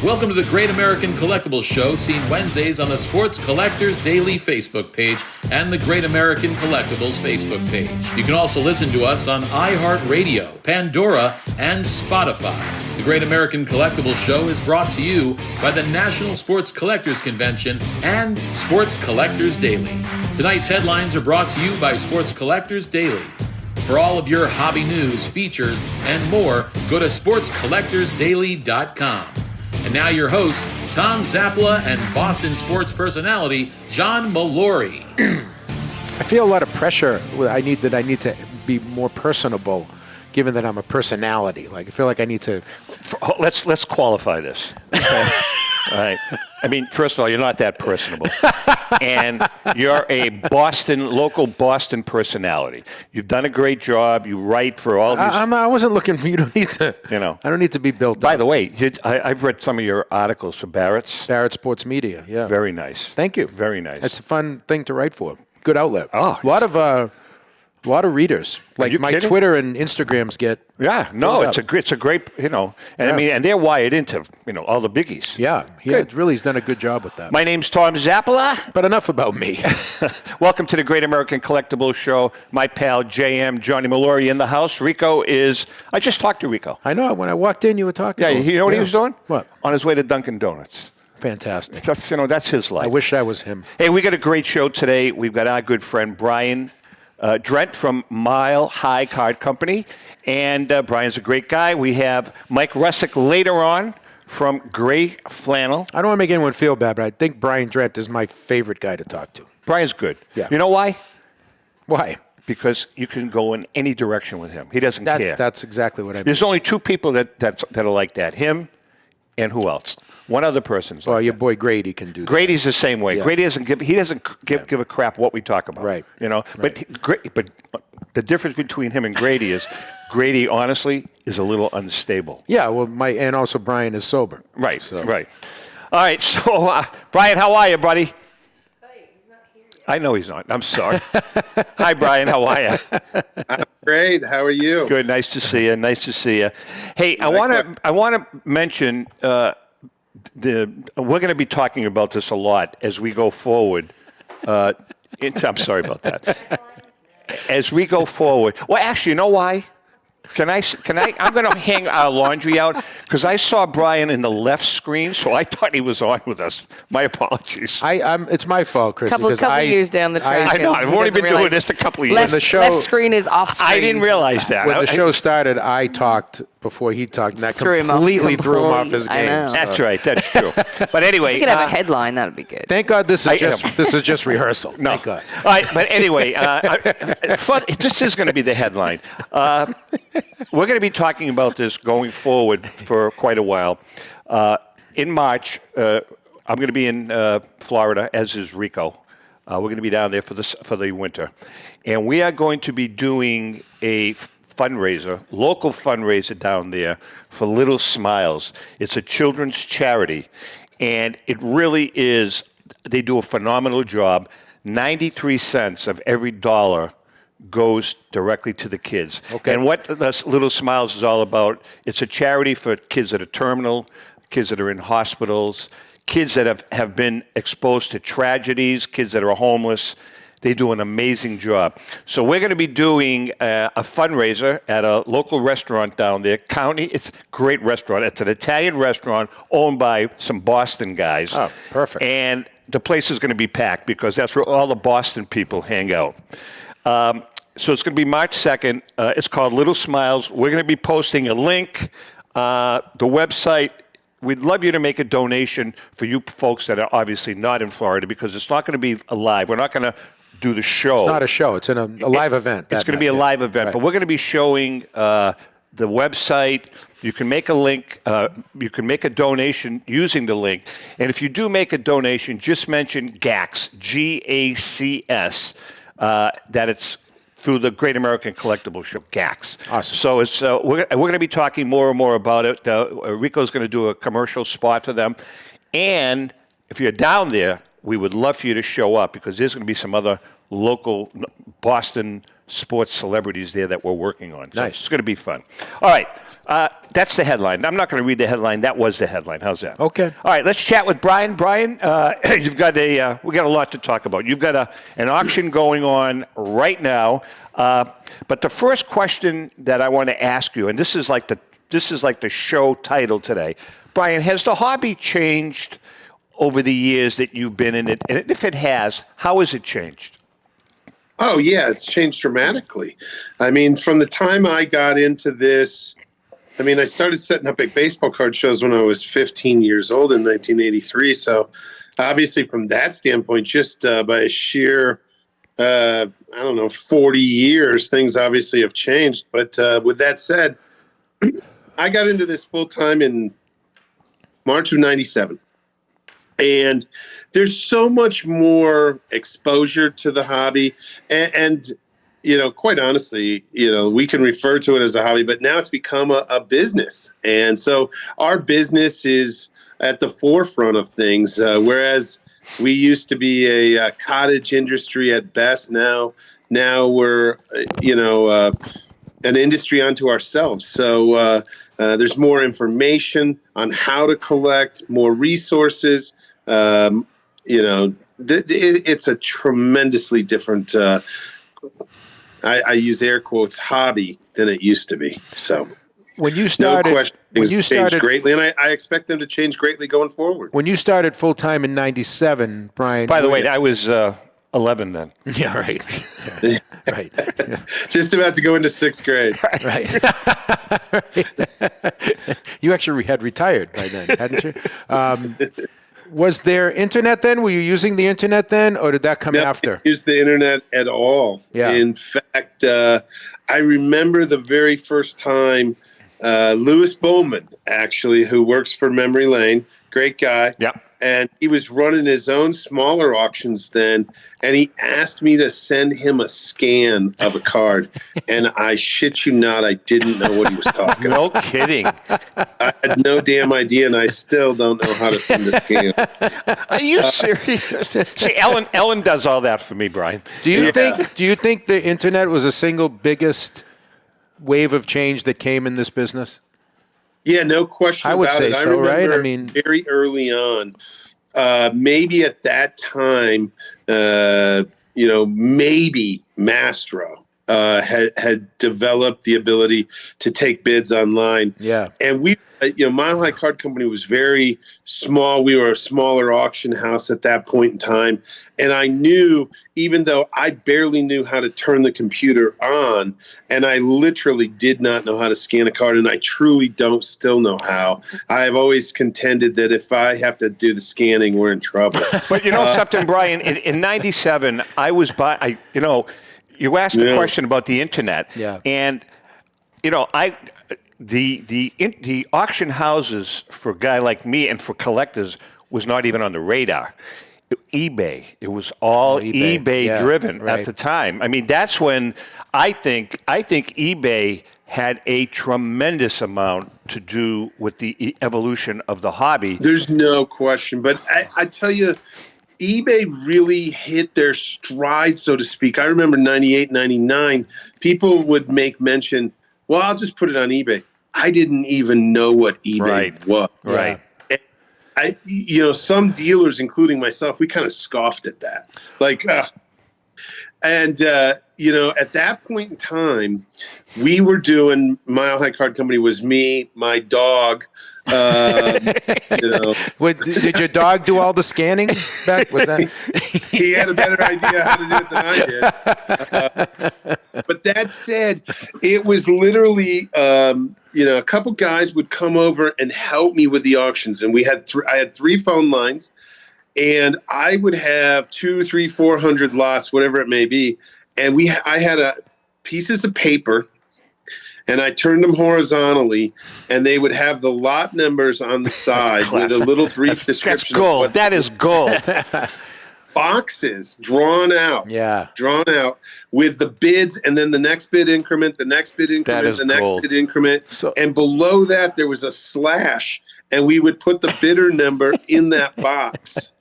Welcome to the Great American Collectibles Show, seen Wednesdays on the Sports Collectors Daily Facebook page and the Great American Collectibles Facebook page. You can also listen to us on iHeartRadio, Pandora, and Spotify. The Great American Collectibles Show is brought to you by the National Sports Collectors Convention and Sports Collectors Daily. Tonight's headlines are brought to you by Sports Collectors Daily. For all of your hobby news, features, and more, go to sportscollectorsdaily.com. And now your hosts, Tom Zappala and Boston sports personality, John Mallory. I feel a lot of pressure. I need to be more personable, given that I'm a personality. Like I feel like I need to. Let's qualify this. Okay? All right. I mean, first of all, you're not that personable, and you're a local Boston personality. You've done a great job. You write for all these. I wasn't looking for you. Don't need to. I don't need to be built. By the way, I've read some of your articles for Barrett Sports Media. Yeah. Very nice. Thank you. Very nice. It's a fun thing to write for. Good outlet. Oh, a lot of readers. Like my kidding? Twitter and Instagrams get. Yeah, no, it's a great, and I mean, and they're wired into, all the biggies. Yeah, he's done a good job with that. My name's Tom Zappala. But enough about me. Welcome to the Great American Collectibles Show. My pal JM, Johnny Mallory, in the house. Rico I just talked to Rico. I know. When I walked in, you were talking. Yeah, you know what he was doing? What? On his way to Dunkin' Donuts. Fantastic. That's his life. I wish I was him. Hey, we got a great show today. We've got our good friend Brian Drent from Mile High Card Company, and Brian's a great guy. We have Mike Russek later on from Grey Flannel. I don't want to make anyone feel bad, but I think Brian Drent is my favorite guy to talk to. Brian's good. Yeah. You know why? Why? Because you can go in any direction with him. He doesn't care. That's exactly what I mean. There's only two people that are like that. Him and who else? One other person. Well, your boy Grady can do that. Grady's the same way. Yeah. Grady doesn't give a crap what we talk about. Right. But the difference between him and Grady is Grady, honestly, is a little unstable. Yeah, well, and also Brian is sober. Right, right. All right, so, Brian, how are you, buddy? Hey, he's not here yet. I know he's not. I'm sorry. Hi, Brian. How are you? I'm great. How are you? Good. Nice to see you. Hey, I want to mention we're going to be talking about this a lot as we go forward. I'm sorry about that. As we go forward. Well, actually, you know why? Can I? I'm going to hang our laundry out because I saw Brian in the left screen, so I thought he was on with us. My apologies. It's my fault, Chris. Couple years down the track. I know. I've only been doing this a couple of years. Left screen is off screen. I didn't realize that. When the show started, I talked before he talked, and that completely threw him off his game. That's right. That's true. But anyway, we could have a headline. That would be good. Thank God this is just rehearsal. No. Thank God. All right. But anyway, this is going to be the headline. We're going to be talking about this going forward for quite a while. In March, I'm going to be in Florida, as is Rico. We're going to be down there for the winter, and we are going to be doing a local fundraiser down there for Little Smiles. It's a children's charity, and it really is. They do a phenomenal job. 93 cents of every dollar goes directly to the kids. Okay. And what Little Smiles is all about, it's a charity for kids that are terminal, kids that are in hospitals, kids that have been exposed to tragedies, kids that are homeless. They do an amazing job. So we're going to be doing a fundraiser at a local restaurant down there. It's a great restaurant. It's an Italian restaurant owned by some Boston guys. Oh, perfect. And the place is going to be packed because that's where all the Boston people hang out. So it's going to be March 2nd. It's called Little Smiles. We're going to be posting a link. The website, we'd love you to make a donation for you folks that are obviously not in Florida because it's not going to be live. We're not going to do the show. It's not a show. It's a live event. It's going to be a live event. Right. But we're going to be showing the website. You can make a link. You can make a donation using the link. And if you do make a donation, just mention GAX, GACS, that it's through the Great American Collectibles Show, GAX. Awesome. So we're going to be talking more and more about it. Rico's going to do a commercial spot for them. And if you're down there, we would love for you to show up because there's going to be some other local Boston sports celebrities there that we're working on. So Nice. it's going to be fun. All right. That's the headline. I'm not going to read the headline. That was the headline. How's that? Okay. All right. Let's chat with Brian. Brian, you've got we got a lot to talk about. You've got an auction going on right now. But the first question that I want to ask you, and this is like the show title today, Brian, has the hobby changed over the years that you've been in it? And if it has, how has it changed? Oh, yeah, it's changed dramatically. I mean, from the time I got into this, I mean, I started setting up big baseball card shows when I was 15 years old in 1983. So obviously from that standpoint, just by a sheer, 40 years, things obviously have changed. But with that said, I got into this full time in March of 97. And there's so much more exposure to the hobby. And quite honestly, we can refer to it as a hobby, but now it's become a business. And so our business is at the forefront of things, whereas we used to be a cottage industry at best. Now we're, an industry unto ourselves. So there's more information on how to collect, more resources. It's a tremendously different, I use air quotes, hobby than it used to be. So When you started, no question, things changed greatly, and I expect them to change greatly going forward. When you started full time in '97, Brian. By the way, I was 11 then. Yeah, right. Yeah, right. Yeah. Just about to go into 6th grade. Right. You actually had retired by then, hadn't you? Was there internet then? Were you using the internet then, or did that come after? I didn't use the internet at all. Yeah. In fact, I remember the very first time Louis Bowman, actually, who works for Memory Lane, great guy. Yeah. And he was running his own smaller auctions then, and he asked me to send him a scan of a card. And I shit you not, I didn't know what he was talking about. No kidding. I had no damn idea, and I still don't know how to send a scan. Are you serious? See, Ellen does all that for me, Brian. Do you think the internet was the single biggest wave of change that came in this business? Yeah, no question I would about say it. so, I remember right? I mean, very early on, maybe at that time, maybe Mastro had developed the ability to take bids online. Yeah. And we, Mile High Card Company was very small. We were a smaller auction house at that point in time. And I knew, even though I barely knew how to turn the computer on, and I literally did not know how to scan a card, and I truly don't still know how. I have always contended that if I have to do the scanning, we're in trouble. But you know something, Brian? In '97, I was you asked a question about the internet. Yeah. And, the auction houses for a guy like me and for collectors was not even on the radar. eBay. It was all eBay driven at the time. I mean, that's when I think eBay had a tremendous amount to do with the evolution of the hobby. There's no question. But I tell you, eBay really hit their stride, so to speak. I remember 98, 99, people would make mention, well, I'll just put it on eBay. I didn't even know what eBay was. Right. Some dealers, including myself, we kind of scoffed at that. At that point in time, we were doing Mile High Card Company was me, my dog. Did your dog do all the scanning back? Was that? He had a better idea how to do it than I did. But that said, it was literally, a couple guys would come over and help me with the auctions, and I had 3 phone lines, and I would have 200, 300, 400 lots, whatever it may be, and I had pieces of paper. And I turned them horizontally, and they would have the lot numbers on the side with a little brief description. That's gold. That is gold. Boxes drawn out. Yeah. Drawn out with the bids, and then the next bid increment, the next bid increment, the next bid increment. And below that, there was a slash, and we would put the bidder number in that box.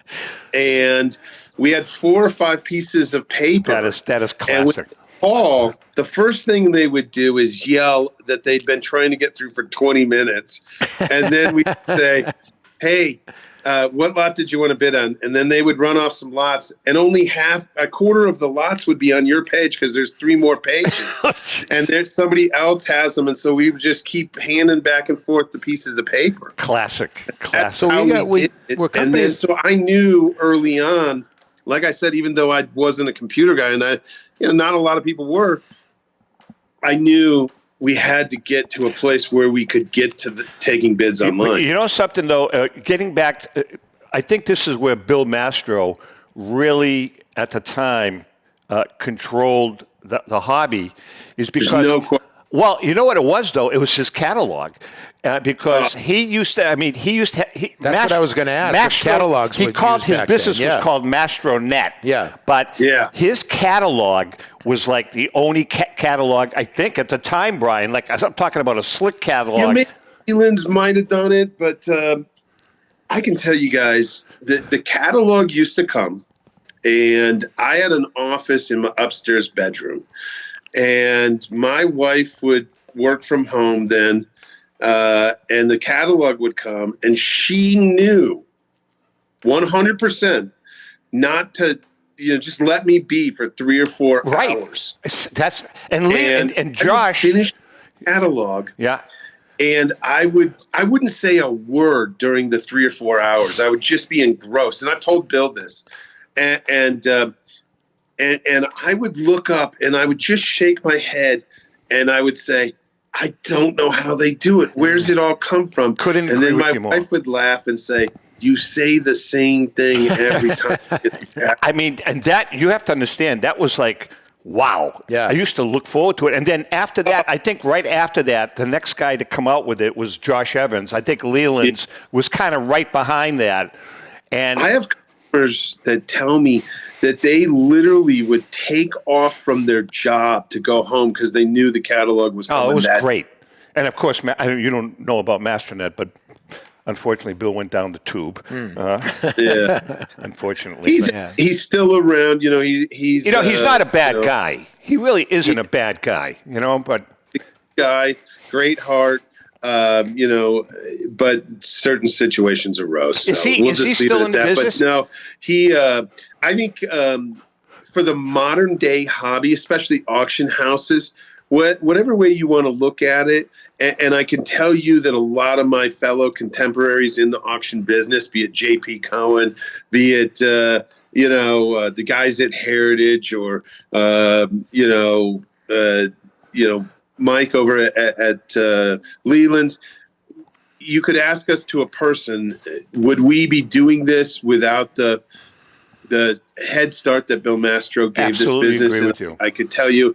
And we had 4 or 5 pieces of paper. That is classic. call, the first thing they would do is yell that they'd been trying to get through for 20 minutes. And then we'd say, hey, what lot did you want to bid on? And then they would run off some lots, and only a quarter of the lots would be on your page because there's 3 more pages. And there's somebody else has them. And so we would just keep handing back and forth the pieces of paper. Classic. So we're And then, so I knew early on, like I said, even though I wasn't a computer guy, and not a lot of people were, I knew we had to get to a place where we could get to taking bids online. You know something, though? Getting back, I think this is where Bill Mastro really, at the time, controlled the hobby, is because... Well, you know what it was, though? It was his catalog. Because he used to, that's what I was going to ask. Mastro, catalogs. He called his business was called Mastronet. Yeah. But his catalog was like the only catalog, I think, at the time, Brian. Like, I'm talking about a slick catalog. Yeah, maybe Leland's might have done it, but I can tell you guys, the catalog used to come, and I had an office in my upstairs bedroom. And my wife would work from home then, and the catalog would come, and she knew 100% not to, just let me be for 3 or 4 hours. That's and Josh finished the catalog. Yeah. And I wouldn't say a word during the 3 or 4 hours. I would just be engrossed. And I've told Bill this, and I would look up and I would just shake my head and I would say, I don't know how they do it. Where's it all come from? And then my wife would laugh and say, you say the same thing every time. And that, you have to understand, that was like, wow. Yeah. I used to look forward to it. And then after that, I think right after that, the next guy to come out with it was Josh Evans. I think Leland's was kind of right behind that. And I have customers that tell me that they literally would take off from their job to go home because they knew the catalog was coming. Oh, it was great. And, of course, you don't know about Mastronet, but unfortunately, Bill went down the tube. Unfortunately. He's still around. He's not a bad guy. He really isn't a bad guy, but... Guy, great heart. But certain situations arose. So is he still in the business? But no, I think for the modern day hobby, especially auction houses, whatever way you want to look at it, and I can tell you that a lot of my fellow contemporaries in the auction business, be it J.P. Cohen, be it the guys at Heritage, or Mike over at Leland's, you could ask us to a person, would we be doing this without the head start that Bill Mastro gave Absolutely this business? Agree with you. I could tell you,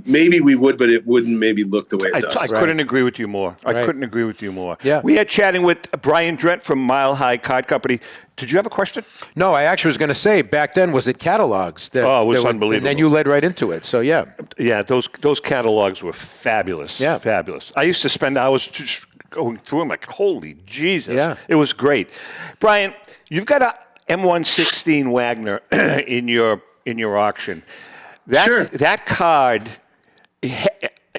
maybe we would, but it wouldn't maybe look the way it does. I couldn't agree with you more. I couldn't agree with you more. Yeah. We are chatting with Brian Drent from Mile High Card Company. Did you have a question? No, I actually was going to say, back then, was it catalogs? It was unbelievable. And then you led right into it, so yeah. Yeah, those catalogs were fabulous. Yeah. Fabulous. I used to spend hours just going through them like, holy Jesus. Yeah. It was great. Brian, you've got a M116 Wagner in your auction. That card,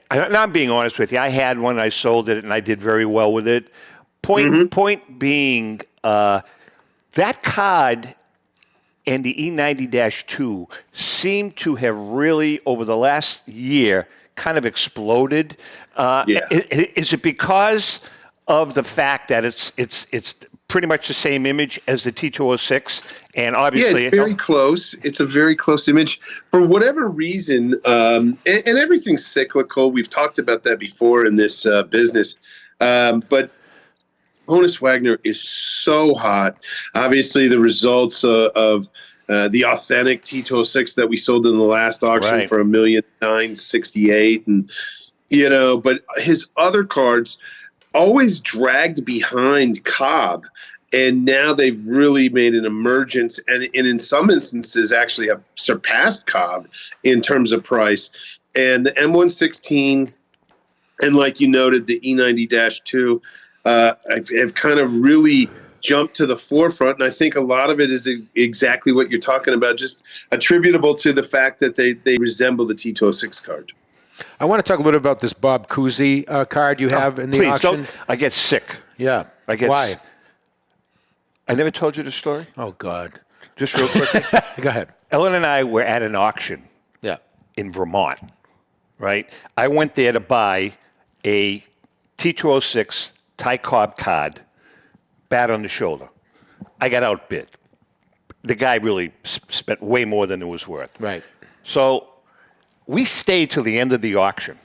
I'm being honest with you, I had one, I sold it, and I did very well with it. Point being, that card and the E90-2 seem to have really, over the last year, kind of exploded. Is it because of the fact that it's pretty much the same image as the T206, and obviously it's very close. It's a very close image. For whatever reason, and everything's cyclical. We've talked about that before in this business, but Honus Wagner is so hot. Obviously, the results of the authentic T206 that we sold in the last auction for $1,968,000, and but his other cards always dragged behind Cobb, and now they've really made an emergence, and in some instances actually have surpassed Cobb in terms of price. And the M116, and like you noted, the E90-2 have kind of really jumped to the forefront. And I think a lot of it is exactly what you're talking about, just attributable to the fact that they resemble the T206 card. I want to talk a little about this Bob Koozie card you have in the Please auction. don't. I get sick. Yeah. I get Why? I never told you the story. Oh, God. Just real quick. Go ahead. Ellen and I were at an auction Yeah. in Vermont, right? I went there to buy a T206 Ty Cobb card, bat on the shoulder. I got outbid. The guy really spent way more than it was worth. Right. So we stayed till the end of the auction,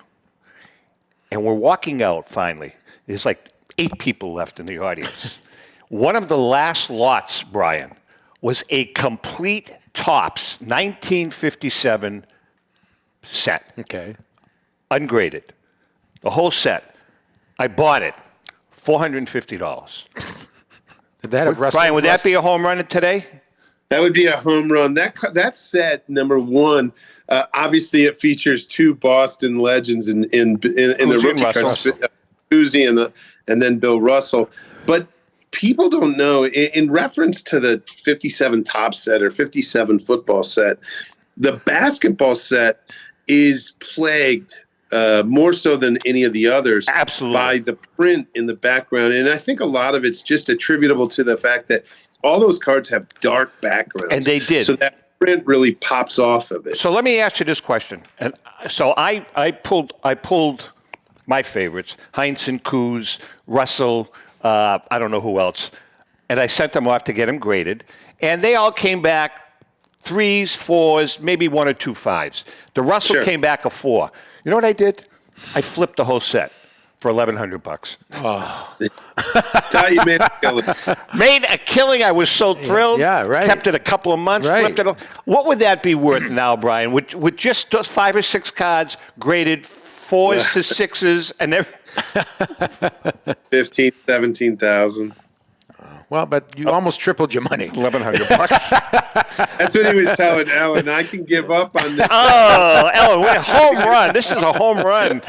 and we're walking out finally. There's like 8 people left in the audience. One of the last lots, Brian, was a complete Topps 1957 set, Okay. ungraded. The whole set. I bought it, $450. Did that have Russell? Brian, would that be a home run today? That would be a home run. That set, number one, obviously it features 2 Boston legends in the rookie cards, Koozie and then Bill Russell. But people don't know, in reference to the 57 Topps set or 57 football set, the basketball set is plagued more so than any of the others. Absolutely. By the print in the background. And I think a lot of it's just attributable to the fact that all those cards have dark backgrounds. And they did. So that print really pops off of it. So let me ask you this question. And so I pulled my favorites, Heinz and Kuz, Russell, I don't know who else, and I sent them off to get them graded. And they all came back 3s, 4s, maybe 1 or 2 5s. The Russell came back a 4. You know what I did? I flipped the whole set for $1,100. Oh. Thought you made a killing. Made a killing. I was so thrilled. Yeah, right. Kept it a couple of months. Right. Flipped it. What would that be worth now, Brian? With just those 5 or 6 cards graded 4s to 6s and everything? 15, 17,000. Well, but you almost tripled your money. $1,100. That's what he was telling Ellen. I can give up on this. Oh, Ellen, we're home run. This is a home run.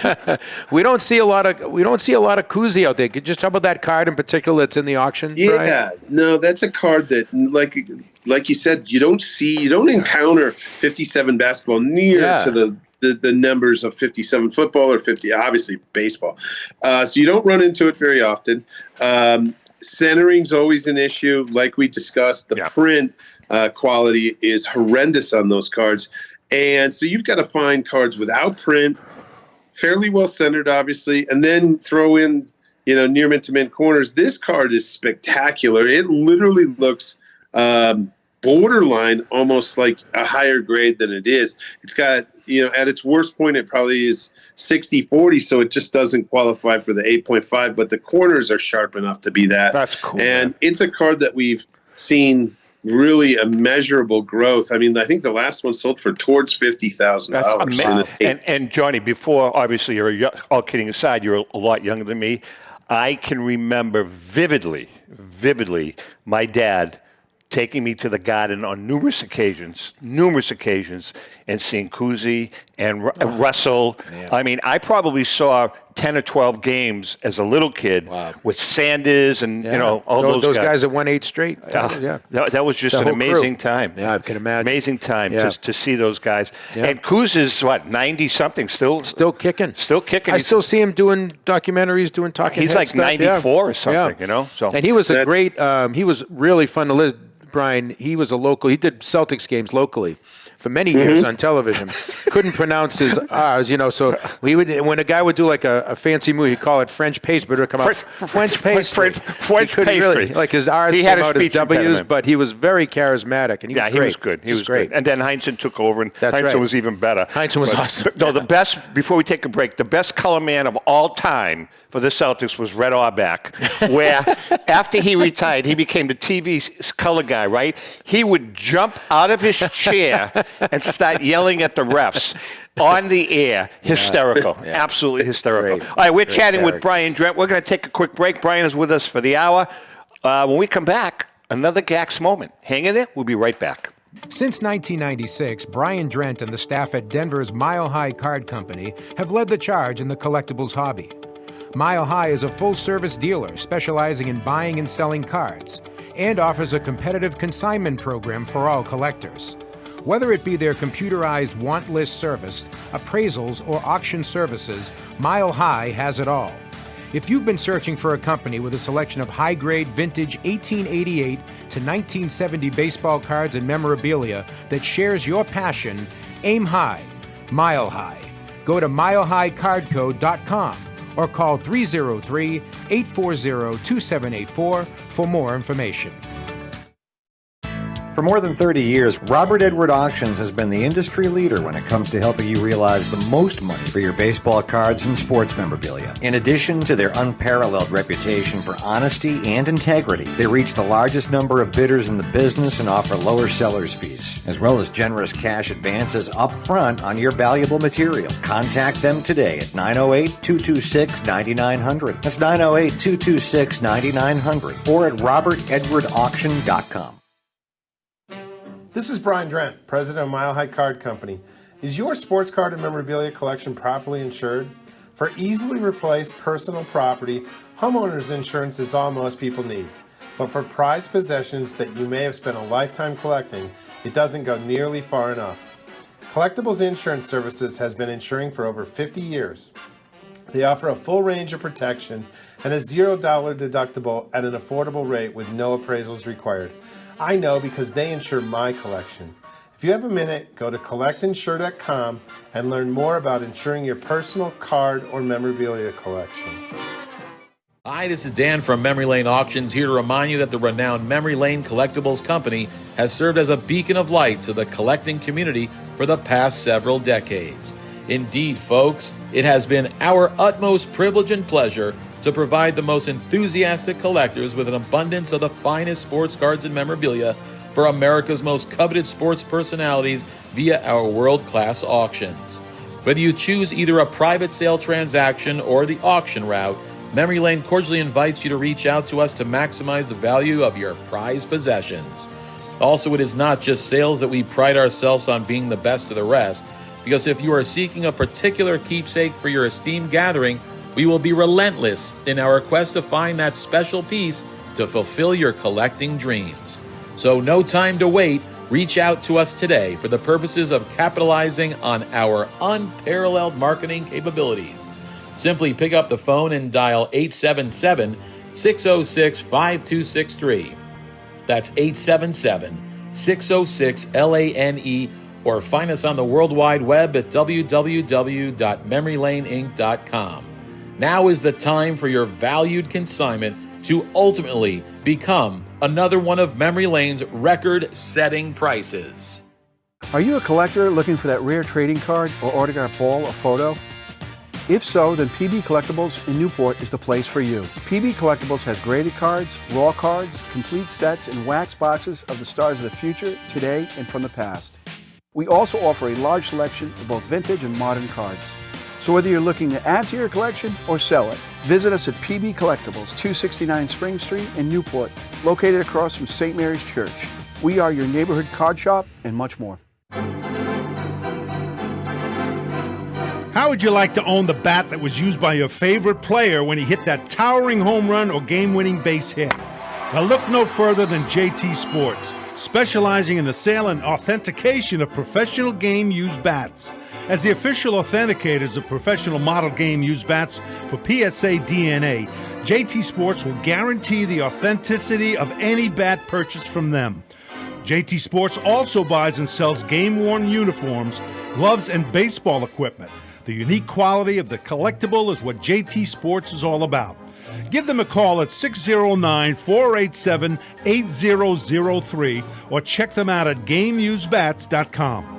We don't see a lot of Koozie out there. Could you just talk about that card in particular that's in the auction? Yeah, Brian? no, that's a card that, like you said, you don't encounter 57 basketball near to the numbers of 57 football or 50, obviously baseball. So you don't run into it very often. Centering's always an issue. Like we discussed, the print quality is horrendous on those cards. And so you've got to find cards without print, fairly well centered, obviously, and then throw in, near mint to mint corners. This card is spectacular. It literally looks borderline almost like a higher grade than it is. It's got, at its worst point, it probably is 60-40, so it just doesn't qualify for the 8.5, but the corners are sharp enough to be that. That's cool. And it's a card that we've seen really a measurable growth. I mean, I think the last one sold for towards $50,000. That's amazing. And Johnny, before, obviously, all kidding aside, you're a lot younger than me. I can remember vividly, my dad taking me to the garden on numerous occasions, and seeing Koozie and Russell. Man. I mean, I probably saw 10 or 12 games as a little kid with Sanders and, all those guys that won 8 straight. That was just an amazing time. Yeah, I can imagine. Amazing time just to see those guys. Yeah. And Kuz is, 90-something, still kicking. Still kicking. I still see him doing documentaries, doing talking He's like 94 or something, So. And he was a great, he was really fun to listen. Brian, he was a local. He did Celtics games locally for many years on television. Couldn't pronounce his R's, So we would, when a guy would do like a fancy movie, he'd call it French paste, but it would come out French paste. French pastry. Really, like his R's came out as W's, but he was very charismatic, and he was great. He was good. He was great. And then Heinzen took over, and Heinzen was even better. Heinzen was awesome. No, the best. Before we take a break, the best color man of all time for the Celtics was Red Auerbach, where after he retired, he became the TV color guy, right? He would jump out of his chair and start yelling at the refs on the air. Hysterical. Absolutely hysterical. Great. All right, we're chatting with Brian Drent. We're going to take a quick break. Brian is with us for the hour. When we come back, another GAX moment. Hang in there. We'll be right back. Since 1996, Brian Drent and the staff at Denver's Mile High Card Company have led the charge in the collectibles hobby. Mile High is a full-service dealer specializing in buying and selling cards and offers a competitive consignment program for all collectors. Whether it be their computerized want list service, appraisals, or auction services, Mile High has it all. If you've been searching for a company with a selection of high-grade vintage 1888 to 1970 baseball cards and memorabilia that shares your passion, aim high, Mile High. Go to milehighcardco.com or call 303-840-2784 for more information. For more than 30 years, Robert Edward Auctions has been the industry leader when it comes to helping you realize the most money for your baseball cards and sports memorabilia. In addition to their unparalleled reputation for honesty and integrity, they reach the largest number of bidders in the business and offer lower seller's fees, as well as generous cash advances up front on your valuable material. Contact them today at 908-226-9900. That's 908-226-9900 or at robertedwardauction.com. This is Brian Drent, president of Mile High Card Company. Is your sports card and memorabilia collection properly insured? For easily replaced personal property, homeowners insurance is all most people need. But for prized possessions that you may have spent a lifetime collecting, it doesn't go nearly far enough. Collectibles Insurance Services has been insuring for over 50 years. They offer a full range of protection and a $0 deductible at an affordable rate with no appraisals required. I know because they insure my collection. If you have a minute, go to collectinsure.com and learn more about insuring your personal card or memorabilia collection. Hi, this is Dan from Memory Lane Auctions, here to remind you that the renowned Memory Lane Collectibles Company has served as a beacon of light to the collecting community for the past several decades. Indeed, folks, it has been our utmost privilege and pleasure to provide the most enthusiastic collectors with an abundance of the finest sports cards and memorabilia for America's most coveted sports personalities via our world-class auctions. Whether you choose either a private sale transaction or the auction route, Memory Lane cordially invites you to reach out to us to maximize the value of your prized possessions. Also, it is not just sales that we pride ourselves on being the best of the rest, because if you are seeking a particular keepsake for your esteemed gathering, we will be relentless in our quest to find that special piece to fulfill your collecting dreams. So no time to wait. Reach out to us today for the purposes of capitalizing on our unparalleled marketing capabilities. Simply pick up the phone and dial 877-606-5263. That's 877-606-LANE, or find us on the World Wide Web at www.memorylaneinc.com. Now is the time for your valued consignment to ultimately become another one of Memory Lane's record-setting prices. Are you a collector looking for that rare trading card or autographed ball or photo? If so, then PB Collectibles in Newport is the place for you. PB Collectibles has graded cards, raw cards, complete sets, and wax boxes of the stars of the future, today, and from the past. We also offer a large selection of both vintage and modern cards. So whether you're looking to add to your collection or sell it, visit us at PB Collectibles, 269 Spring Street in Newport, located across from St. Mary's Church. We are your neighborhood card shop and much more. How would you like to own the bat that was used by your favorite player when he hit that towering home run or game-winning base hit? Now look no further than JT Sports, specializing in the sale and authentication of professional game-used bats. As the official authenticators of professional model game-used bats for PSA DNA, JT Sports will guarantee the authenticity of any bat purchased from them. JT Sports also buys and sells game-worn uniforms, gloves, and baseball equipment. The unique quality of the collectible is what JT Sports is all about. Give them a call at 609-487-8003 or check them out at GameUseBats.com.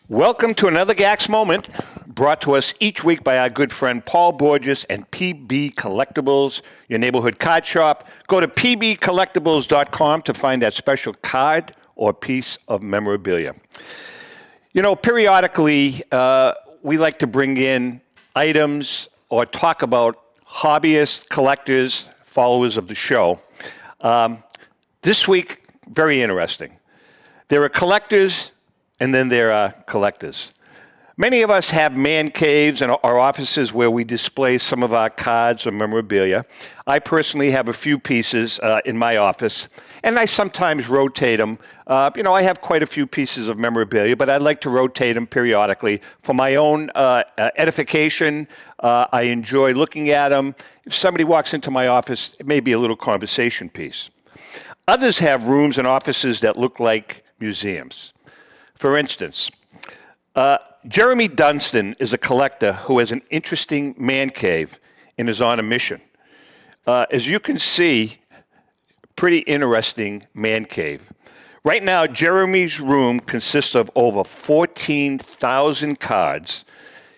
Welcome to another GAX Moment, brought to us each week by our good friend Paul Borges and PB Collectibles, your neighborhood card shop. Go to pbcollectibles.com to find that special card or piece of memorabilia. You know, periodically, we like to bring in items or talk about hobbyists, collectors, followers of the show. This week, very interesting. There are collectors, and then there are collectors. Many of us have man caves and our offices where we display some of our cards or memorabilia. I personally have a few pieces in my office, and I sometimes rotate them. I have quite a few pieces of memorabilia, but I like to rotate them periodically for my own edification. I enjoy looking at them. If somebody walks into my office, it may be a little conversation piece. Others have rooms and offices that look like museums. For instance, Jeremy Dunstan is a collector who has an interesting man cave and is on a mission. As you can see, pretty interesting man cave. Right now, Jeremy's room consists of over 14,000 cards.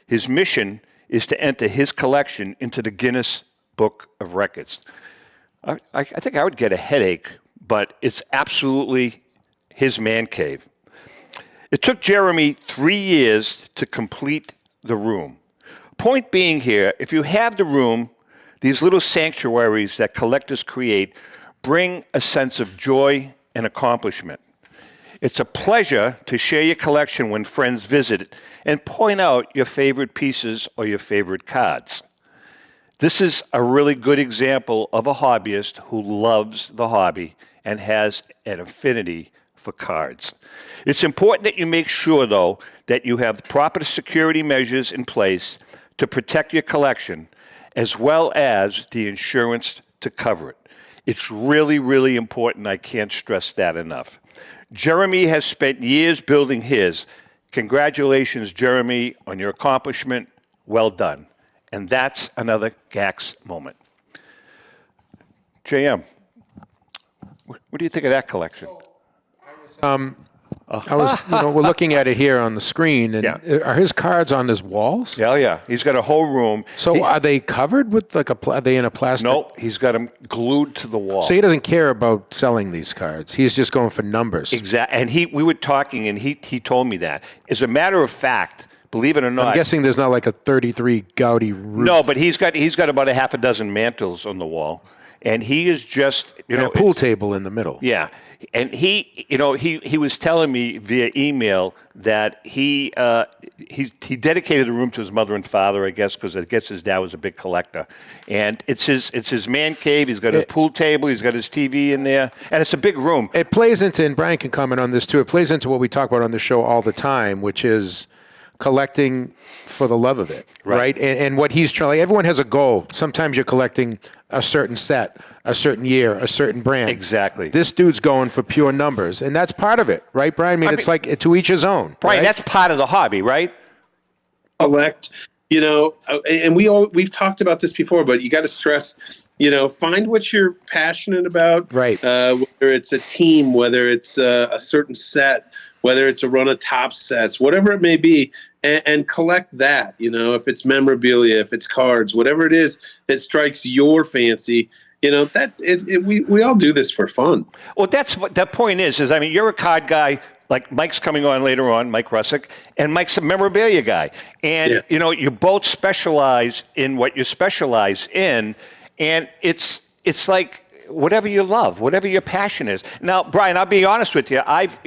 His mission is to enter his collection into the Guinness Book of Records. I think I would get a headache, but it's absolutely his man cave. It took Jeremy 3 years to complete the room. Point being here, if you have the room, these little sanctuaries that collectors create bring a sense of joy and accomplishment. It's a pleasure to share your collection when friends visit and point out your favorite pieces or your favorite cards. This is a really good example of a hobbyist who loves the hobby and has an affinity for cards. It's important that you make sure, though, that you have the proper security measures in place to protect your collection, as well as the insurance to cover it. It's really, really important. I can't stress that enough. Jeremy has spent years building his. Congratulations, Jeremy, on your accomplishment. Well done. And that's another GAX moment. JM, what do you think of that collection? I was, we're looking at it here on the screen, and are his cards on his walls? Yeah. He's got a whole room. So are they covered with are they in a plastic? Nope, he's got them glued to the wall. So he doesn't care about selling these cards. He's just going for numbers. Exactly. And we were talking, and he told me that. As a matter of fact, believe it or not, I'm guessing there's not like a 33 Gaudi roof. No, but he's got about a half a dozen mantles on the wall, and he is just and a pool table in the middle. Yeah. And he was telling me via email that he dedicated the room to his mother and father, I guess, because I guess his dad was a big collector. And it's his man cave. He's got a pool table. He's got his TV in there, and it's a big room. It plays into, and Brian can comment on this too. It plays into what we talk about on the show all the time, which is collecting for the love of it, right? And what he's trying, like, everyone has a goal. Sometimes you're collecting a certain set, a certain year, a certain brand. Exactly. This dude's going for pure numbers, and that's part of it, right, Brian? I mean, it's like to each his own. Brian, right? That's part of the hobby, right? Collect, and we've talked about this before, but you got to stress, find what you're passionate about. Right. Whether it's a team, whether it's a certain set, whether it's a run of top sets, whatever it may be, and collect that. If it's memorabilia, if it's cards, whatever it is that strikes your fancy. We all do this for fun. Well, that's what that point is. I mean, you're a card guy. Like Mike's coming on later on, Mike Russek, and Mike's a memorabilia guy. And, you both specialize in what you specialize in, and it's like whatever you love, whatever your passion is. Now, Brian, I'll be honest with you. I've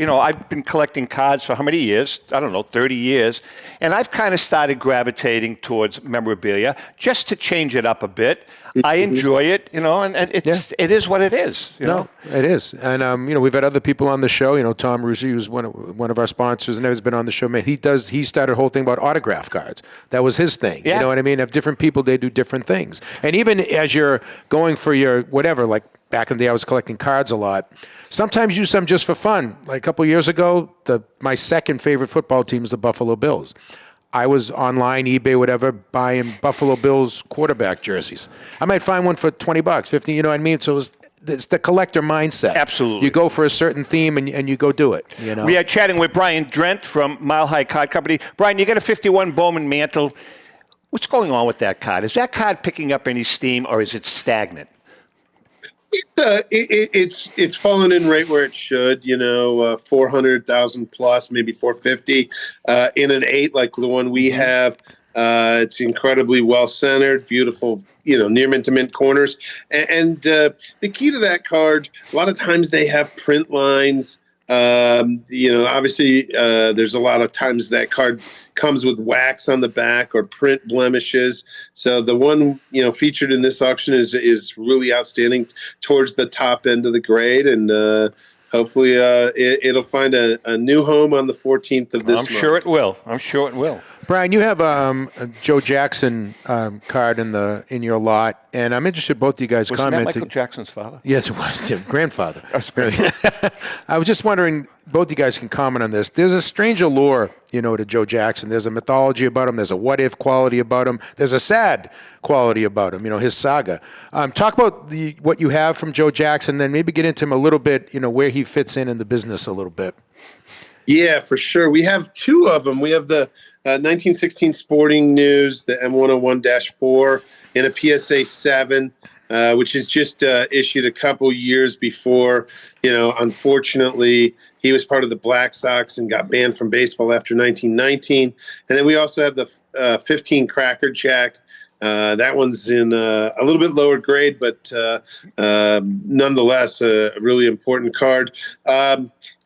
been collecting cards for how many years? I don't know, 30 years. And I've kind of started gravitating towards memorabilia just to change it up a bit. I enjoy it, and it is what it is. No, it is. And, we've had other people on the show. Tom Rusi, who's one of our sponsors and has been on the show. He started a whole thing about autograph cards. That was his thing. Yeah. You know what I mean? If different people, they do different things. And even as you're going for your whatever, like back in the day, I was collecting cards a lot. Sometimes use some just for fun. Like a couple years ago, my second favorite football team is the Buffalo Bills. I was online, eBay, whatever, buying Buffalo Bills quarterback jerseys. I might find one for $20, $50, you know what I mean? So it's the collector mindset. Absolutely. You go for a certain theme and you go do it. We are chatting with Brian Drent from Mile High Card Company. Brian, you got a 51 Bowman mantle. What's going on with that card? Is that card picking up any steam, or is it stagnant? It's fallen in right where it should, 400,000 plus, maybe 450 in an 8 like the one we have. It's incredibly well centered, beautiful, near mint to mint corners. And the key to that card, a lot of times they have print lines Obviously, there's a lot of times that card comes with wax on the back or print blemishes. So the one featured in this auction is really outstanding towards the top end of the grade, and hopefully it'll find a new home on the 14th of this month. I'm sure it will. I'm sure it will. Brian, you have a Joe Jackson card in your lot, and I'm interested both of you guys Wasn't commented. that Michael Jackson's father? Yes, it was his grandfather. Grandfather. I was just wondering, both you guys can comment on this. There's a strange allure, to Joe Jackson. There's a mythology about him. There's a what-if quality about him. There's a sad quality about him, his saga. Talk about what you have from Joe Jackson, then maybe get into him a little bit, where he fits in the business a little bit. Yeah, for sure. We have two of them. We have the 1916 Sporting News, the M101-4, and a PSA 7, which is just issued a couple years before. Unfortunately, he was part of the Black Sox and got banned from baseball after 1919. And then we also have the 15 Cracker Jack. That one's in a little bit lower grade, but nonetheless, a really important card.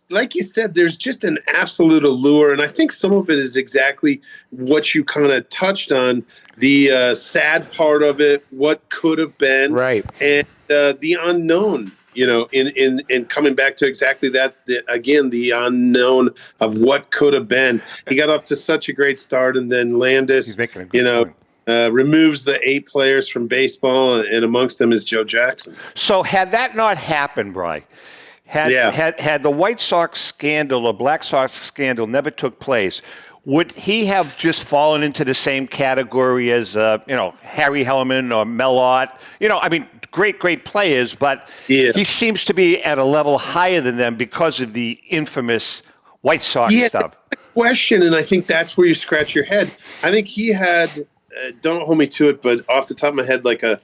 Like you said, there's just an absolute allure, and I think some of it is exactly what you kind of touched on, the sad part of it, what could have been, right, and the unknown, in coming back to exactly that, the unknown of what could have been. He got off to such a great start, and then Landis, He's making a good point. removes the 8 players from baseball, and amongst them is Joe Jackson. So had that not happened, Brian, had the White Sox scandal or Black Sox scandal never took place, would he have just fallen into the same category as Harry Hellman or Mellott? Great players, but he seems to be at a level higher than them because of the infamous White Sox stuff. Question, and I think that's where you scratch your head. I think he had, don't hold me to it, but off the top of my head, like a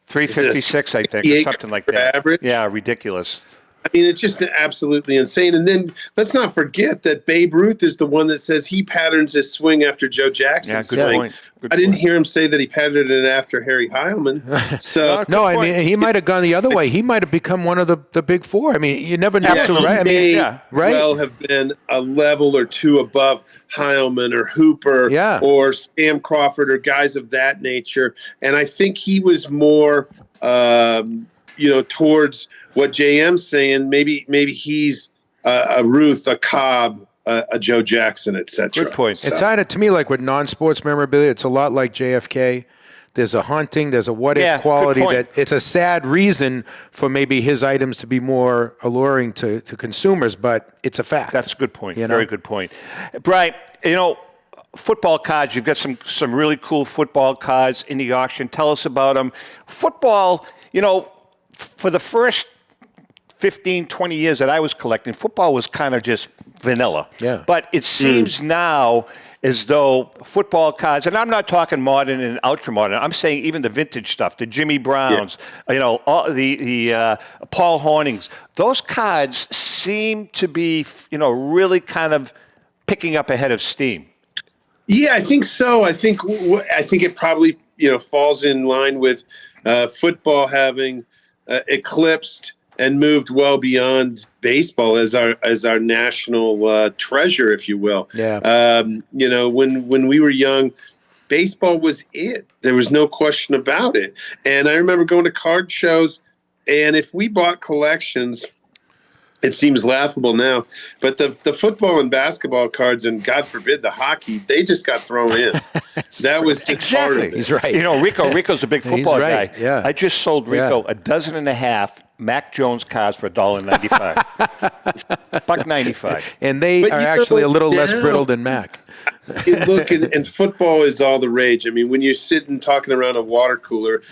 356, I think, or something like that. Average. Yeah, ridiculous. I mean, it's just absolutely insane. And then let's not forget that Babe Ruth is the one that says he patterns his swing after Joe Jackson's swing. Point. I didn't hear him say that he patterned it after Harry Heilman. So no, I mean, he might have gone the other way. He might have become one of the big four. I mean, you never know, right? He may well have been a level or two above Heilman or Hooper or Sam Crawford or guys of that nature. And I think he was more, towards what JM's saying. Maybe he's a Ruth, a Cobb, a Joe Jackson, etc. Good point. It's kind of, to me, like with non-sports memorabilia, it's a lot like JFK. There's a haunting, there's a what-if quality that it's a sad reason for maybe his items to be more alluring to consumers, but it's a fact. That's a good point. Very good point. Brian, football cards, you've got some really cool football cards in the auction. Tell us about them. Football, for the first 15, 20 years that I was collecting, football was kind of just vanilla. Yeah. But it seems now as though football cards, and I'm not talking modern and ultra-modern, I'm saying even the vintage stuff, the Jimmy Browns, all the Paul Hornings, those cards seem to be, really kind of picking up a head of steam. Yeah, I think so. I think it probably, falls in line with football having eclipsed and moved well beyond baseball as our national treasure, if you will. Yeah. When we were young, baseball was it. There was no question about it. And I remember going to card shows, and if we bought collections, it seems laughable now, but the football and basketball cards, and God forbid the hockey, they just got thrown in. That was just part of it. He's right. Rico's a big football guy. Yeah. I just sold Rico a dozen and a half Mac Jones cards for $1.95. $1.95. And they are actually a little less brittle than Mac. Look, and football is all the rage. I mean, when you're sitting talking around a water cooler,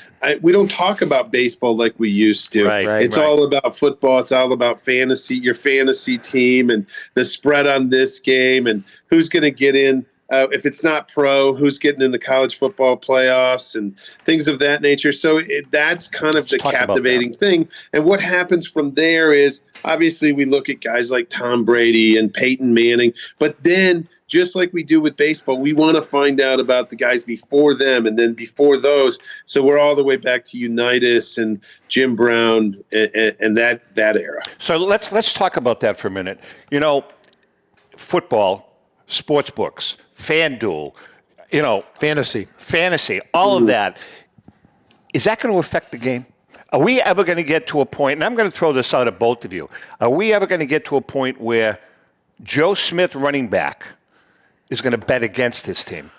we don't talk about baseball like we used to. It's all about football. It's all about fantasy, your fantasy team, and the spread on this game, and who's going to get in if it's not pro, who's getting in the college football playoffs and things of that nature. So that's kind of the captivating thing. And what happens from there is obviously we look at guys like Tom Brady and Peyton Manning, but then just like we do with baseball, we want to find out about the guys before them and then before those. So we're all the way back to Unitas and Jim Brown and that era. So let's talk about that for a minute. You know, football, sports books, FanDuel, you know, fantasy, all of that. Is that going to affect the game? Are we ever going to get to a point, and I'm going to throw this out at both of you, are we ever going to get to a point where Joe Smith, running back, is going to bet against his team?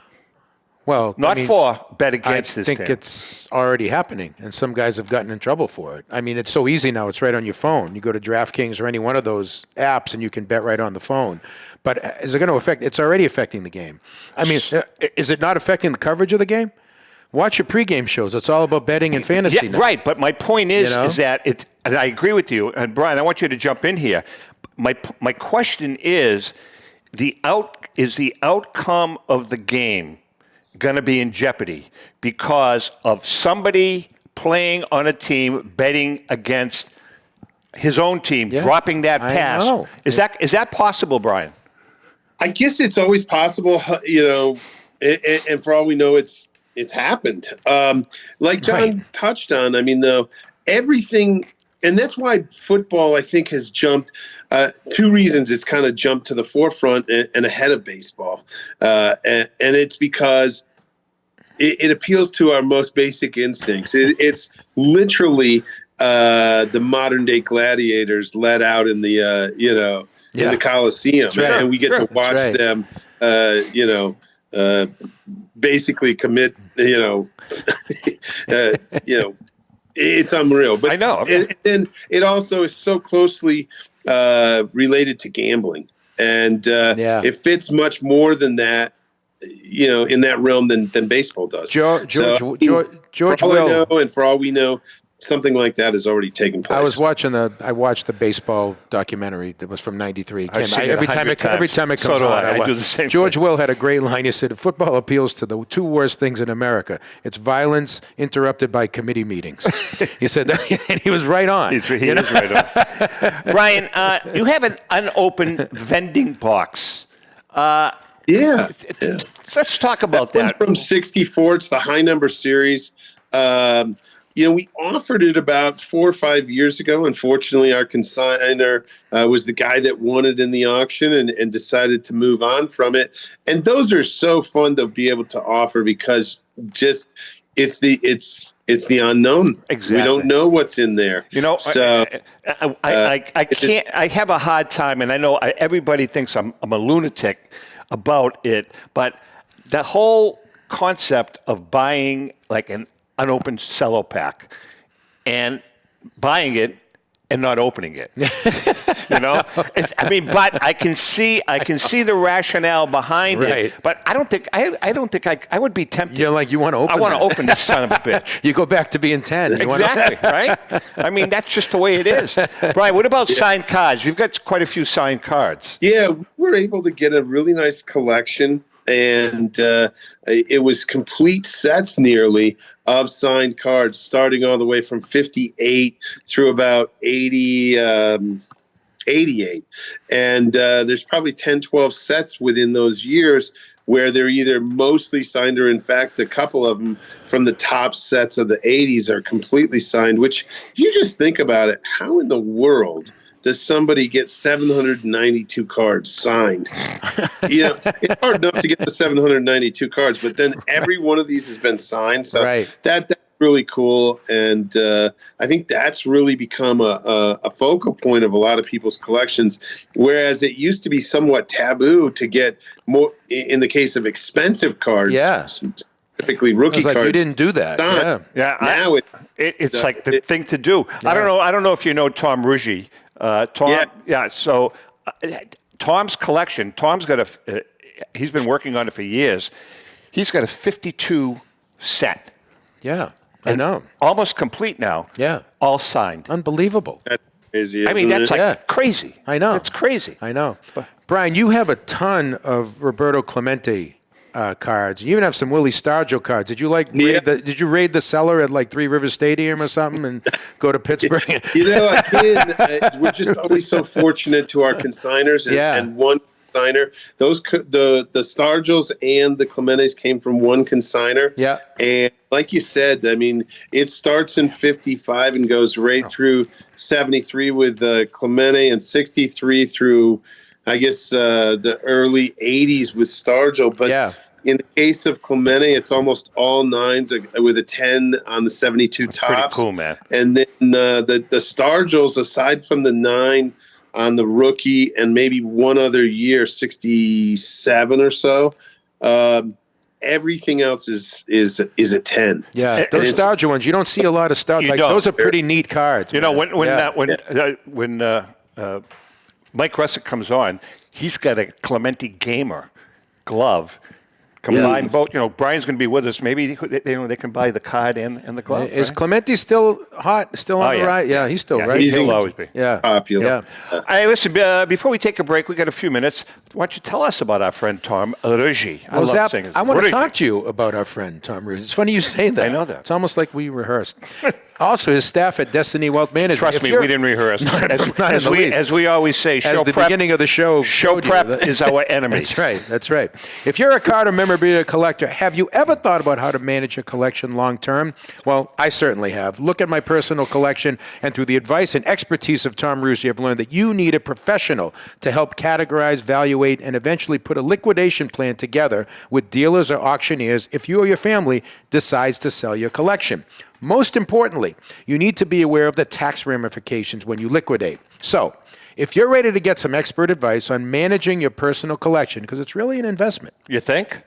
Well, bet against his team. I think it's already happening, and some guys have gotten in trouble for it. I mean, it's so easy now. It's right on your phone. You go to DraftKings or any one of those apps, and you can bet right on the phone. But is it going to affect? It's already affecting the game. I mean, is it not affecting the coverage of the game? Watch your pregame shows. It's all about betting and fantasy now. Right, but my point is that it's, and I agree with you, and Brian, I want you to jump in here. My question is the outcome of the game going to be in jeopardy because of somebody playing on a team betting against his own team, dropping that pass? Is that possible, Brian? I guess it's always possible, you know, and for all we know, it's happened. Like John touched on, I mean, everything, and that's why football, I think, has jumped. Two reasons it's kind of jumped to the forefront and ahead of baseball. And it's because it appeals to our most basic instincts. It's literally the modern day gladiators let out in the, in the Coliseum. Right. And we get to watch them, basically commit, it's unreal. But I know. And it also is so closely related to gambling. And it fits much more than that, in that realm than baseball does. George for all I know, and for all we know, something like that has already taken place. I watched the baseball documentary that was from '93. Every time it comes on, I do the same. George Will had a great line. He said, "Football appeals to the two worst things in America. It's violence interrupted by committee meetings." He said that, and he was right on. He was right on. Brian, you have an unopened vending box. Let's talk about that. From '64, it's the high number series. We offered it about 4 or 5 years ago. Unfortunately, our consignor was the guy that won it in the auction and decided to move on from it. And those are so fun to be able to offer because just it's the unknown. Exactly. We don't know what's in there. So I can't. I have a hard time, and I know everybody thinks I'm a lunatic about it, but the whole concept of buying like an unopened cello pack and buying it and not opening it. But I can see the rationale behind it. But I don't think I would be tempted. You're like, you want to open I want to open this son of a bitch. You go back to being 10. Exactly, right? I mean, that's just the way it is. Brian, what about signed cards? You've got quite a few signed cards. Yeah, we were able to get a really nice collection, and it was complete sets nearly of signed cards, starting all the way from 58 through about 88. And there's probably 10, 12 sets within those years where they're either mostly signed or, in fact, a couple of them from the top sets of the 80s are completely signed, which, if you just think about it, how in the world does somebody get 792 cards signed? It's hard enough to get the 792 cards, but then every one of these has been signed. So that's really cool. And I think that's really become a focal point of a lot of people's collections, whereas it used to be somewhat taboo to get more, in the case of expensive cards. Yeah. Typically rookie cards. You didn't do that. Now it's like the thing to do. Yeah. I don't know if you know Tom Ruggie. So Tom's collection. Tom's got he's been working on it for years. He's got a 52 set. Yeah, I know. Almost complete now. Yeah, all signed. Unbelievable. That's crazy. That's like crazy. I know. That's crazy. I know. Brian, you have a ton of Roberto Clemente cards. You even have some Willie Stargell cards. Did you did you raid the cellar at like Three Rivers Stadium or something and go to Pittsburgh? We're just always so fortunate to our consigners and one consigner. The Stargells and the Clementes came from one consigner. Yeah. And like you said, I mean, it starts in 55 and goes right through 73 with Clemente and 63 through, I guess, the early 80s with Stargell. But in the case of Clemente, it's almost all 9s with a 10 on the 72 That's tops. pretty cool, man. And then the Stargells, aside from the 9 on the rookie and maybe one other year, 67 or so, everything else is a 10. Yeah, those Stargell ones, you don't see a lot of stuff. Like, those are pretty neat cards. You know, when Mike Russek comes on, he's got a Clemente Gamer glove. Combine both. You know, Brian's going to be with us. Maybe they can buy the card and the glove. Is Clemente still hot? Still on the right? Yeah, he's still right. He'll always be. Yeah, popular. Yeah. Hey, listen. Before we take a break, we got a few minutes. Why don't you tell us about our friend Tom Ruggi? I love saying I want to talk to you about our friend Tom Ruggi. It's funny you say that. I know that. It's almost like we rehearsed. Also, his staff at Destiny Wealth Management. Trust me, we didn't rehearse. As we always say, as the beginning of the show prep is our enemy. That's right. That's right. If you're a card or memorabilia collector, have you ever thought about how to manage a collection long term? Well, I certainly have. Look at my personal collection, and through the advice and expertise of Tom Ruggi, I've learned that you need a professional to help categorize, evaluate, and eventually put a liquidation plan together with dealers or auctioneers if you or your family decides to sell your collection. Most importantly, you need to be aware of the tax ramifications when you liquidate. So, if you're ready to get some expert advice on managing your personal collection, because it's really an investment. You think?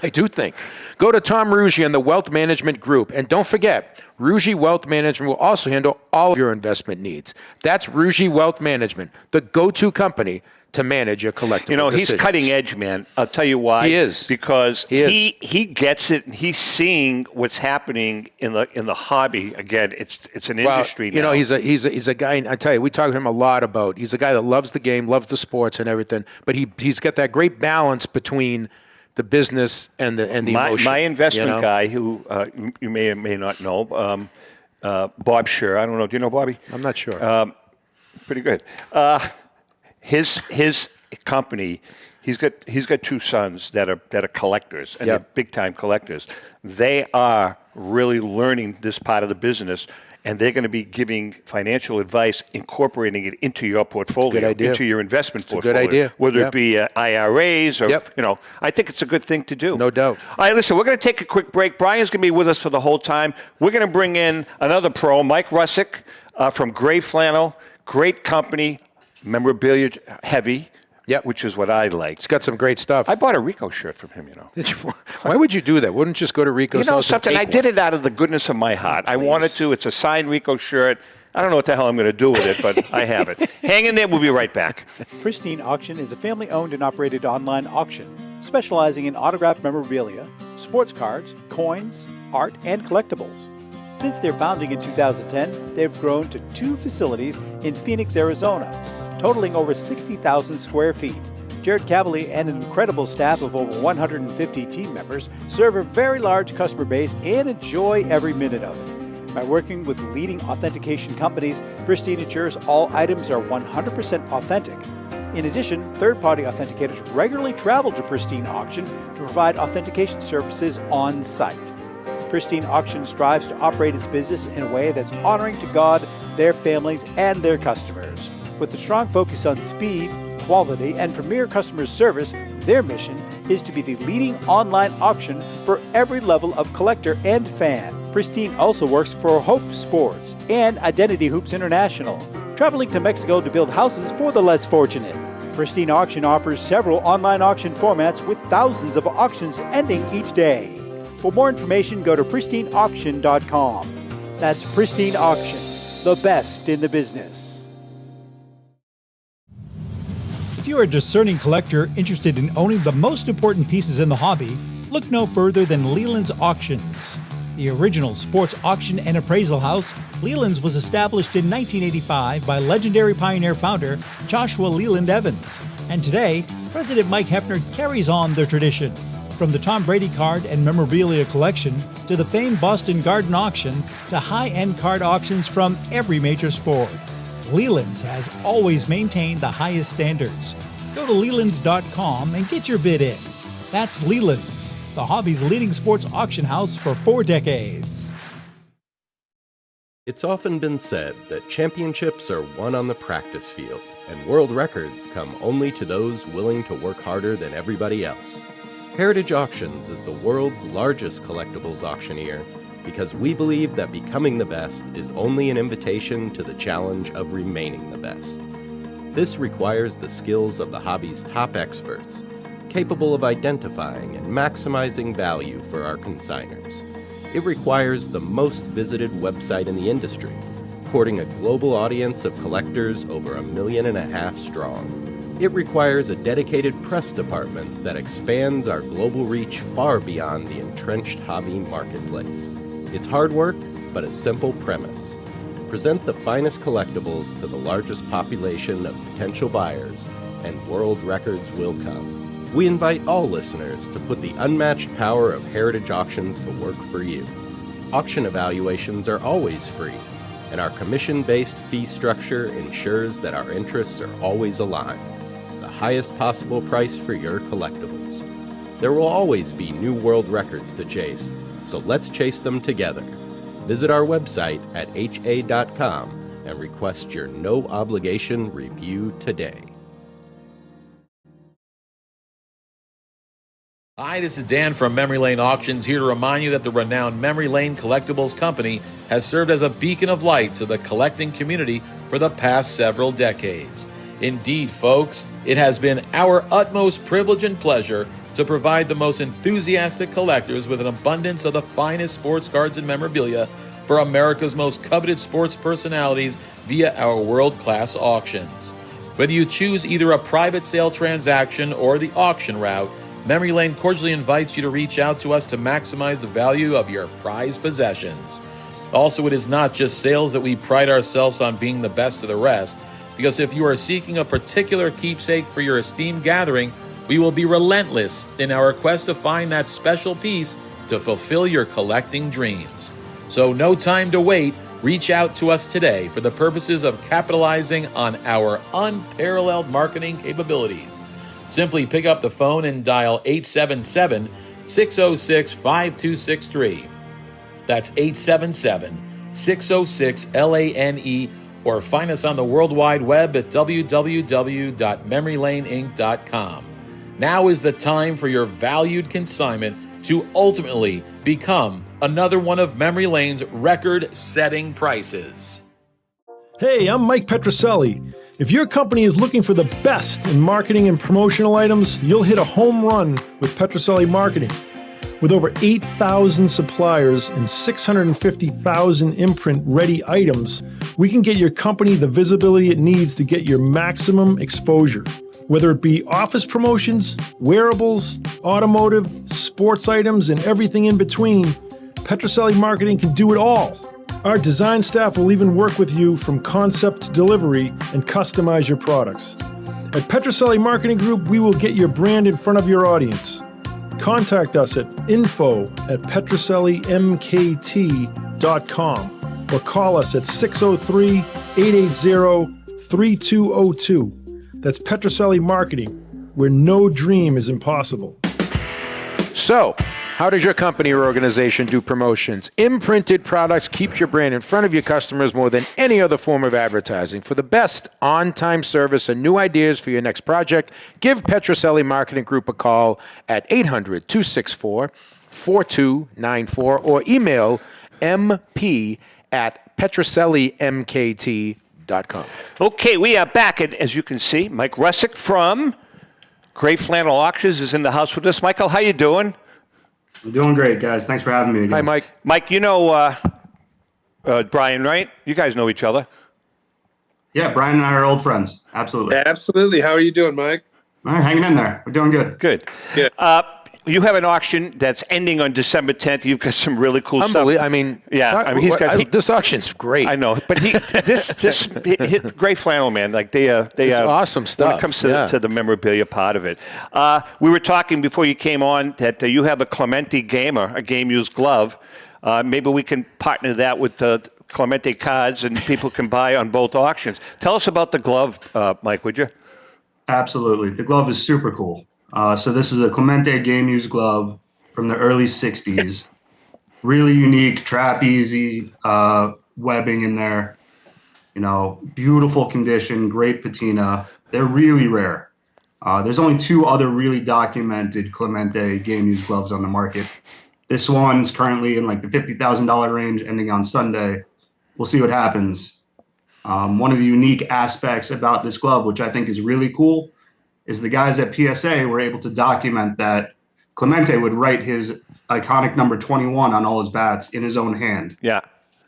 I do think. Go to Tom Ruggi and the Wealth Management Group. And don't forget, Ruggi Wealth Management will also handle all of your investment needs. That's Ruggi Wealth Management, the go-to company to manage your collectible decisions. He's cutting edge, man. I'll tell you why. He is. Because he gets it. He's seeing what's happening in the hobby. Again, it's an industry now. He's a guy, I tell you, we talk to him a lot about, he's a guy that loves the game, loves the sports and everything, but he's got that great balance between the business and the emotion. My investment guy, who you may or may not know, Bob Scher. I don't know. Do you know Bobby? I'm not sure. Pretty good. His company, he's got two sons that are collectors, and they're big time collectors. They are really learning this part of the business, and they're going to be giving financial advice, incorporating it into your portfolio, into your investment portfolio. Good idea. Whether it be IRAs or, I think it's a good thing to do. No doubt. All right, listen, we're going to take a quick break. Brian's going to be with us for the whole time. We're going to bring in another pro, Mike Russek from Grey Flannel. Great company, memorabilia heavy. Which is what I like. It's got some great stuff. I bought a Rico shirt from him, Why would you do that? Wouldn't you just go to Rico's house and take I did it out of the goodness of my heart. I wanted to. It's a signed Rico shirt. I don't know what the hell I'm going to do with it, but I have it. Hang in there. We'll be right back. Pristine Auction is a family-owned and operated online auction specializing in autographed memorabilia, sports cards, coins, art, and collectibles. Since their founding in 2010, they've grown to 2 facilities in Phoenix, Arizona, totaling over 60,000 square feet. Jared Cavalier and an incredible staff of over 150 team members serve a very large customer base and enjoy every minute of it. By working with leading authentication companies, Pristine ensures all items are 100% authentic. In addition, third-party authenticators regularly travel to Pristine Auction to provide authentication services on site. Pristine Auction strives to operate its business in a way that's honoring to God, their families, and their customers. With a strong focus on speed, quality, and premier customer service, their mission is to be the leading online auction for every level of collector and fan. Pristine also works for Hope Sports and Identity Hoops International, traveling to Mexico to build houses for the less fortunate. Pristine Auction offers several online auction formats with thousands of auctions ending each day. For more information, go to pristineauction.com. That's Pristine Auction, the best in the business. If you are a discerning collector interested in owning the most important pieces in the hobby, look no further than Leland's Auctions. The original sports auction and appraisal house, Leland's was established in 1985 by legendary Pioneer founder Joshua Leland Evans. And today, President Mike Hefner carries on their tradition. From the Tom Brady card and memorabilia collection to the famed Boston Garden Auction to high-end card auctions from every major sport, Leland's has always maintained the highest standards. Go to Leland's.com and get your bid in. That's Leland's, the hobby's leading sports auction house for 4 decades. It's often been said that championships are won on the practice field, and world records come only to those willing to work harder than everybody else. Heritage Auctions is the world's largest collectibles auctioneer because we believe that becoming the best is only an invitation to the challenge of remaining the best. This requires the skills of the hobby's top experts, capable of identifying and maximizing value for our consigners. It requires the most visited website in the industry, courting a global audience of collectors over 1.5 million strong. It requires a dedicated press department that expands our global reach far beyond the entrenched hobby marketplace. It's hard work, but a simple premise. Present the finest collectibles to the largest population of potential buyers, and world records will come. We invite all listeners to put the unmatched power of Heritage Auctions to work for you. Auction evaluations are always free, and our commission-based fee structure ensures that our interests are always aligned. The highest possible price for your collectibles. There will always be new world records to chase, so let's chase them together. Visit our website at ha.com and request your no-obligation review today. Hi, this is Dan from Memory Lane Auctions, here to remind you that the renowned Memory Lane Collectibles Company has served as a beacon of light to the collecting community for the past several decades. Indeed, folks, it has been our utmost privilege and pleasure to provide the most enthusiastic collectors with an abundance of the finest sports cards and memorabilia for America's most coveted sports personalities via our world-class auctions. Whether you choose either a private sale transaction or the auction route, Memory Lane cordially invites you to reach out to us to maximize the value of your prized possessions. Also, it is not just sales that we pride ourselves on being the best of the rest, because if you are seeking a particular keepsake for your esteemed gathering, we will be relentless in our quest to find that special piece to fulfill your collecting dreams. So no time to wait. Reach out to us today for the purposes of capitalizing on our unparalleled marketing capabilities. Simply pick up the phone and dial 877-606-5263. That's 877-606-LANE, or find us on the World Wide Web at www.memorylaneinc.com. Now is the time for your valued consignment to ultimately become another one of Memory Lane's record-setting prices. Hey, I'm Mike Petroselli. If your company is looking for the best in marketing and promotional items, you'll hit a home run with Petroselli Marketing. With over 8,000 suppliers and 650,000 imprint-ready items, we can get your company the visibility it needs to get your maximum exposure. Whether it be office promotions, wearables, automotive, sports items, and everything in between, Petroselli Marketing can do it all. Our design staff will even work with you from concept to delivery and customize your products. At Petroselli Marketing Group, we will get your brand in front of your audience. Contact us at info@petrosellimkt.com or call us at 603-880-3202. That's Petroselli Marketing, where no dream is impossible. So, how does your company or organization do promotions? Imprinted products keep your brand in front of your customers more than any other form of advertising. For the best on-time service and new ideas for your next project, give Petroselli Marketing Group a call at 800-264-4294 or email mp@petrosellimkt.com. Okay, we are back, and as you can see, Mike Russek from Grey Flannel Auctions is in the house with us. Michael, how you doing? I'm doing great, guys. Thanks for having me again. Hi, Mike. Mike, you know Brian, right? You guys know each other. Yeah, Brian and I are old friends. Absolutely. Absolutely. How are you doing, Mike? All right, hanging in there. We're doing good. Good. Yeah. You have an auction that's ending on December 10th. You've got some really cool stuff. I mean, this auction's great. I know, but this Grey Flannel, man, like it's awesome stuff. When it comes to the memorabilia part of it. We were talking before you came on that you have a Clemente Gamer, a game-used glove. Maybe we can partner that with the Clemente cards, and people can buy on both auctions. Tell us about the glove, Mike, would you? Absolutely. The glove is super cool. So this is a Clemente game-used glove from the early 60s. Really unique, trapezy webbing in there. Beautiful condition, great patina. They're really rare. There's only 2 other really documented Clemente game-used gloves on the market. This one's currently in like the $50,000 range, ending on Sunday. We'll see what happens. One of the unique aspects about this glove, which I think is really cool, is the guys at PSA were able to document that Clemente would write his iconic number 21 on all his bats in his own hand. Yeah.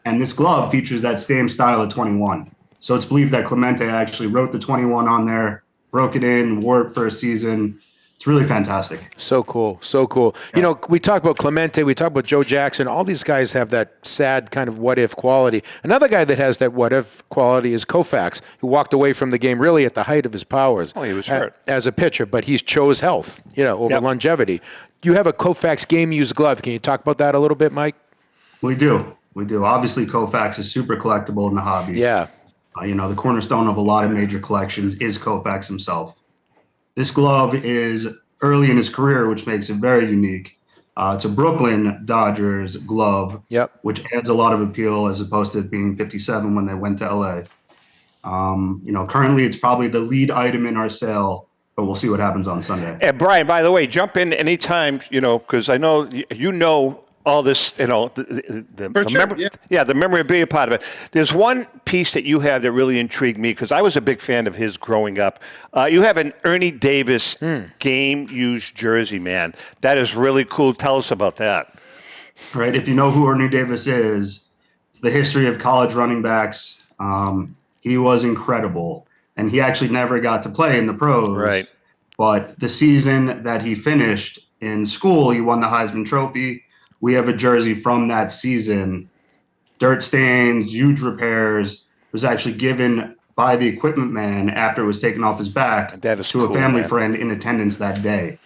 And this glove features that same style of 21. So it's believed that Clemente actually wrote the 21 on there, broke it in, wore it for a season. It's really fantastic. So cool. So cool. Yeah. We talk about Clemente, we talk about Joe Jackson. All these guys have that sad kind of what-if quality. Another guy that has that what-if quality is Koufax, who walked away from the game really at the height of his powers. Oh, he was hurt. As a pitcher, but he chose health, over longevity. You have a Koufax game-used glove. Can you talk about that a little bit, Mike? We do. Obviously, Koufax is super collectible in the hobby. Yeah. The cornerstone of a lot of major collections is Koufax himself. This glove is early in his career, which makes it very unique. It's a Brooklyn Dodgers glove, which adds a lot of appeal as opposed to it being 57 when they went to LA. Currently it's probably the lead item in our sale, but we'll see what happens on Sunday. And Brian, by the way, jump in anytime, because I know all this, the memorabilia part of it. There's one piece that you have that really intrigued me because I was a big fan of his growing up. You have an Ernie Davis game-used jersey, man. That is really cool. Tell us about that. Right. If you know who Ernie Davis is, it's the history of college running backs. He was incredible, and he actually never got to play in the pros. Right. But the season that he finished in school, he won the Heisman Trophy. We have a jersey from that season. Dirt stains, huge repairs. It was actually given by the equipment man after it was taken off his back to a family friend in attendance that day.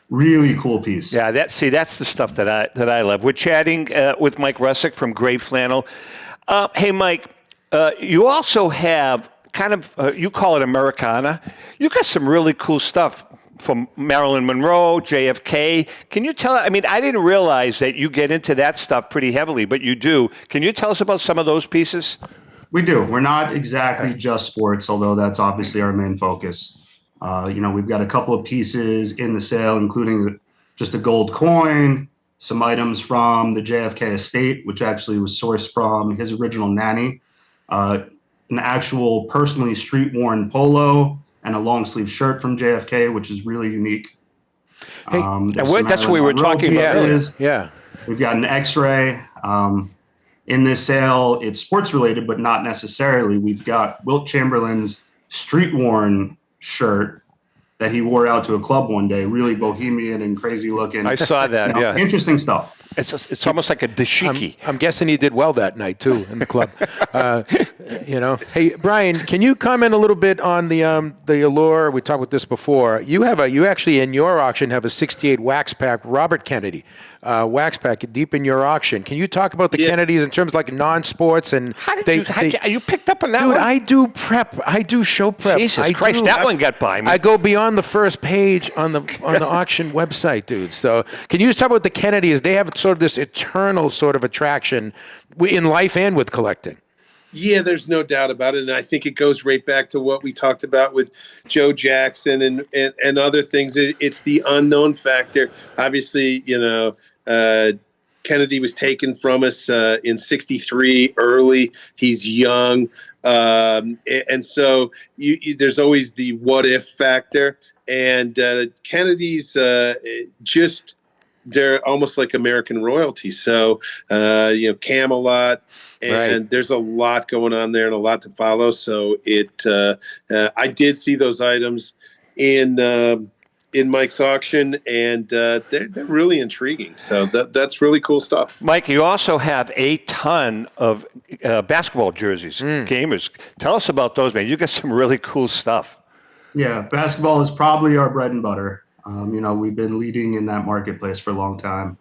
Really cool piece. Yeah, that's the stuff that I love. We're chatting with Mike Russek from Grey Flannel. Hey, Mike, you also have you call it Americana. You got some really cool stuff from Marilyn Monroe, JFK. Can you tell? I didn't realize that you get into that stuff pretty heavily, but you do. Can you tell us about some of those pieces? We do. We're not exactly just sports, although that's obviously our main focus. We've got a couple of pieces in the sale, including just a gold coin, some items from the JFK estate, which actually was sourced from his original nanny, an actual personally street-worn polo, and a long sleeve shirt from JFK, which is really unique. Hey, that's what we were talking about earlier. Yeah. We've got an X-ray. In this sale, it's sports related, but not necessarily. We've got Wilt Chamberlain's street worn shirt that he wore out to a club one day, really bohemian and crazy looking. I saw that. Yeah. Interesting stuff. It's almost like a dashiki. I'm guessing he did well that night too in the club. Hey Brian, can you comment a little bit on the allure? We talked about this before. You actually in your auction have a '68 wax pack Robert Kennedy wax pack deep in your auction. Can you talk about the Kennedys in terms of like non-sports and are you picked up on that dude, one? I do prep. I do show prep. Jesus Christ, that one got by me. I go beyond the first page on the auction website, dude. So can you just talk about the Kennedys? They have sort of this eternal sort of attraction in life and with collecting. Yeah, there's no doubt about it. And I think it goes right back to what we talked about with Joe Jackson and other things. It's the unknown factor. Obviously, Kennedy was taken from us in '63 early. He's young. And so there's always the what if factor. And Kennedy's they're almost like American royalty. So, Camelot, and there's a lot going on there and a lot to follow. So I did see those items in in Mike's auction, and they're really intriguing. So that's really cool stuff. Mike, you also have a ton of basketball jerseys. Gamers, tell us about those, man. You got some really cool stuff. Yeah, basketball is probably our bread and butter. We've been leading in that marketplace for a long time.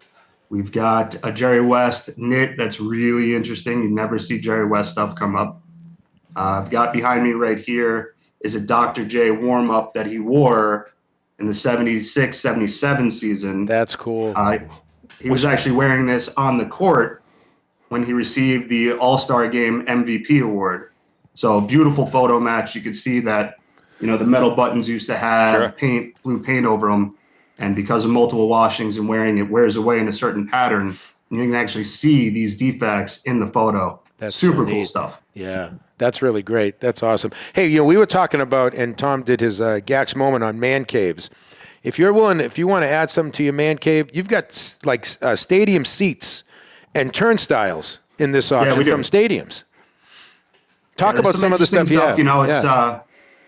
We've got a Jerry West knit that's really interesting. You never see Jerry West stuff come up. I've got behind me right here is a Dr. J warm-up that he wore in the 76-77 season. That's cool. He was actually wearing this on the court when he received the All-Star Game MVP award. So beautiful photo match. You could see that, the metal buttons used to have blue paint over them. And because of multiple washings and wearing it wears away in a certain pattern, you can actually see these defects in the photo. That's super cool stuff. Yeah, that's really great. That's awesome. Hey, we were talking about, and Tom did his GAX Moment on man caves. If you want to add something to your man cave, you've got stadium seats and turnstiles in this auction from stadiums. Talk about some of the stuff you have. It's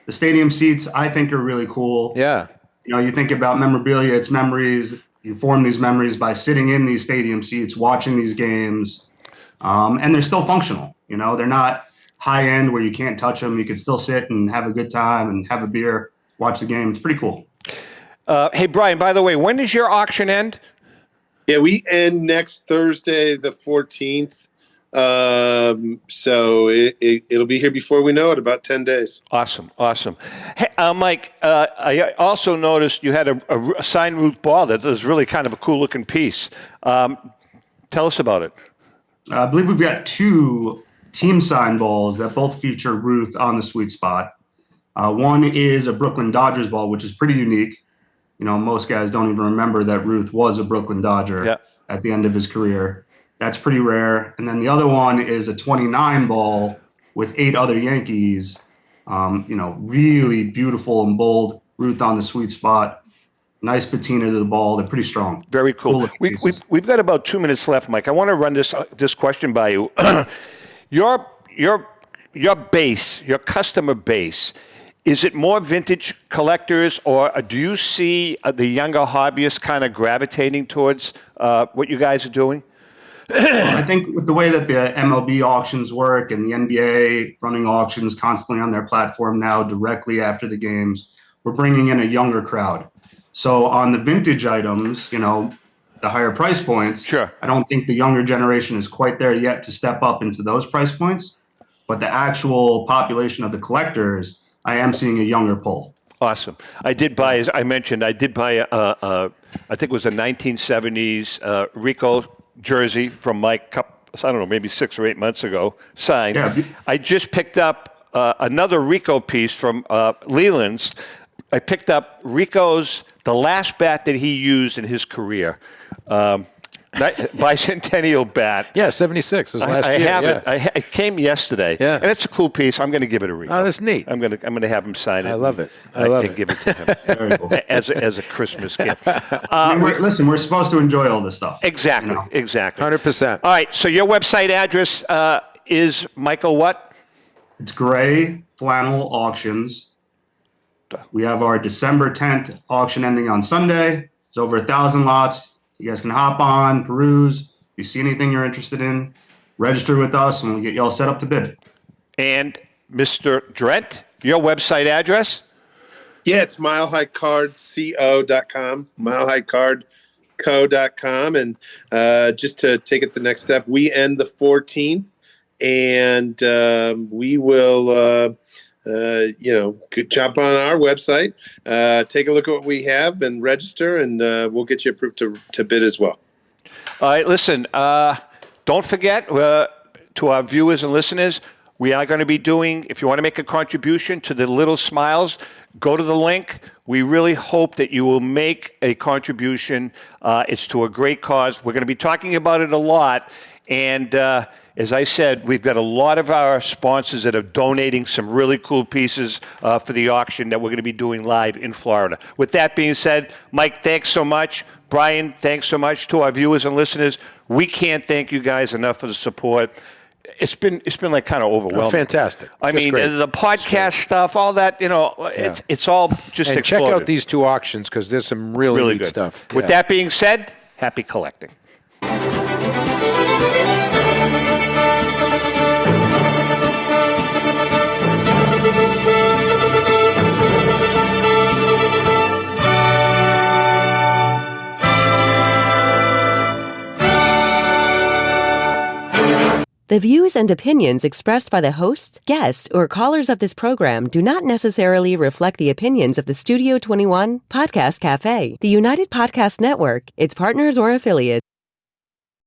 the stadium seats I think are really cool. Yeah. You think about memorabilia, it's memories. You form these memories by sitting in these stadium seats, watching these games, and they're still functional. They're not high end where you can't touch them. You can still sit and have a good time and have a beer, watch the game. It's pretty cool. Hey, Brian, by the way, when does your auction end? Yeah, we end next Thursday, the 14th. So it'll be here before we know it, about 10 days. Awesome. Hey, Mike, I also noticed you had a signed Ruth ball that was really kind of a cool looking piece. Tell us about it. I believe we've got 2 team signed balls that both feature Ruth on the sweet spot. One is a Brooklyn Dodgers ball, which is pretty unique. Most guys don't even remember that Ruth was a Brooklyn Dodger at the end of his career. That's pretty rare. And then the other one is a 29 ball with 8 other Yankees. Really beautiful and bold. Ruth on the sweet spot. Nice patina to the ball. They're pretty strong. Very cool. We've got about 2 minutes left, Mike. I want to run this question by you. Your base, your customer base, is it more vintage collectors, or do you see the younger hobbyists kind of gravitating towards what you guys are doing? I think with the way that the MLB auctions work and the NBA running auctions constantly on their platform now directly after the games, we're bringing in a younger crowd. So on the vintage items, the higher price points, I don't think the younger generation is quite there yet to step up into those price points. But the actual population of the collectors, I am seeing a younger pull. Awesome. I did buy, as I mentioned, I think it was a 1970s Rico jersey from Mike, I don't know, maybe 6 or 8 months ago, signed. Yeah. I just picked up another Rico piece from Leland's. I picked up Rico's, the last bat that he used in his career. Bicentennial bat. Yeah, 76 was last year. I have it. It came yesterday. Yeah. And it's a cool piece. I'm going to give it a Rico. Oh, that's neat. I'm going to have him sign it. I love it. And give it to him. Very cool. as a Christmas gift. We're supposed to enjoy all this stuff. Exactly. 100%. All right. So your website address is Michael what? It's Grey Flannel Auctions. We have our December 10th auction ending on Sunday. It's over 1,000 lots. You guys can hop on, peruse. If you see anything you're interested in, register with us, and we'll get you all set up to bid. And Mr. Drent, your website address? Yeah, it's milehighcardco.com, milehighcardco.com. And just to take it the next step, we end the 14th, and we will... jump on our website, take a look at what we have and register, and we'll get you approved to bid as well. All right, listen, don't forget to our viewers and listeners, we are going to be doing, if you want to make a contribution to the Little Smiles, go to the link. We really hope that you will make a contribution. It's to a great cause. We're going to be talking about it a lot, and as I said, we've got a lot of our sponsors that are donating some really cool pieces for the auction that we're going to be doing live in Florida. With that being said, Mike, thanks so much. Brian, thanks so much. To our viewers and listeners, we can't thank you guys enough for the support. it's been like kind of overwhelming. Oh, fantastic. I mean, the podcast stuff, all that, it's all just and exploded. check out these 2 auctions because there's some really neat good stuff. With that being said, happy collecting. The views and opinions expressed by the hosts, guests, or callers of this program do not necessarily reflect the opinions of the Studio 21 Podcast Cafe, the United Podcast Network, its partners, or affiliates.